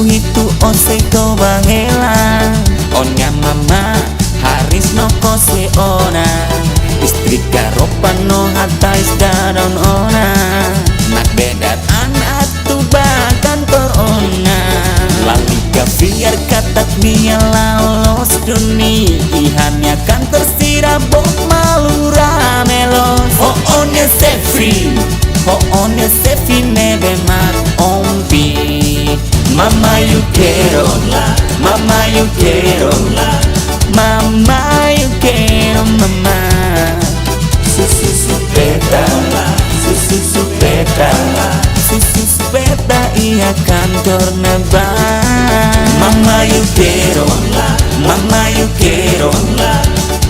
itu oseko bahela. Onya mama haris no kose ona. Istri karopan no hatais daron ona. Nak bedat anak tu kantor ona. Lalika biar katak dia lalos dunia. Ihannya kantor sirabok malu ramelos. Oh onnya Sefi, oh onnya Sefi nebe mat ompi. Mama you quiero, mama you quiero, mama you quiero, mama. Susu supeta, susu supeta, susu supeta iya kantor neba. Mama you quiero, mama you quiero,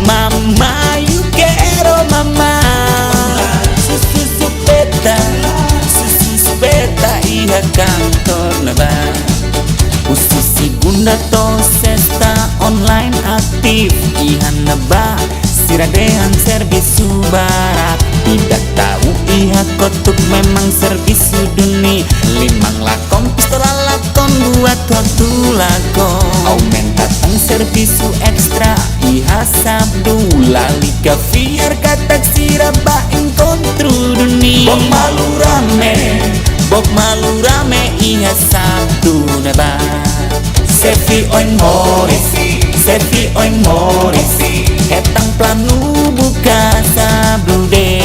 mama you quiero, mama. Susu supeta, susu supeta iya kantor neba. Ususi bunda to sesta online aktif ihan neba. Siradehan servis barat. Tidak tahu iha kotuk memang servis dunia. Limang lakon pistol lakon buat waktu lakon. Aumentatan servis ekstra iha sabdu. Lalika biar katak siraba inkontru dunia. Bok malu rame, bok malu rame iha sabdu neba. Sefi oin moris, Sefi oin moris. Hetang planu buka sablude.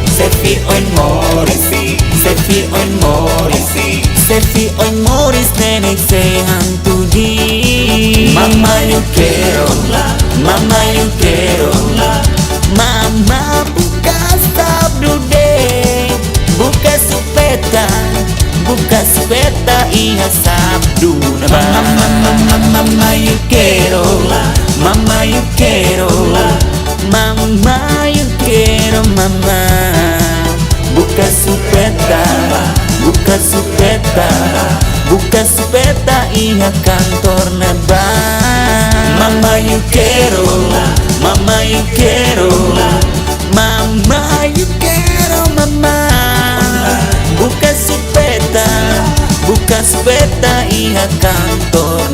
Sefi oin moris, Sefi oin moris, Sefi oin moris nenek sehantu di. Mama you quiero, mama you quiero, mama buka sablude. Buka supeta, buka supeta iya sabdu neba. Mama you quiero, mama you quiero, mama you quiero, mama. Buka supeta, buka supeta, buka supeta iya kantor neba. Mama you quiero, mama you quiero, mama you quiero, mama. Buka supeta, buka supeta iya kantor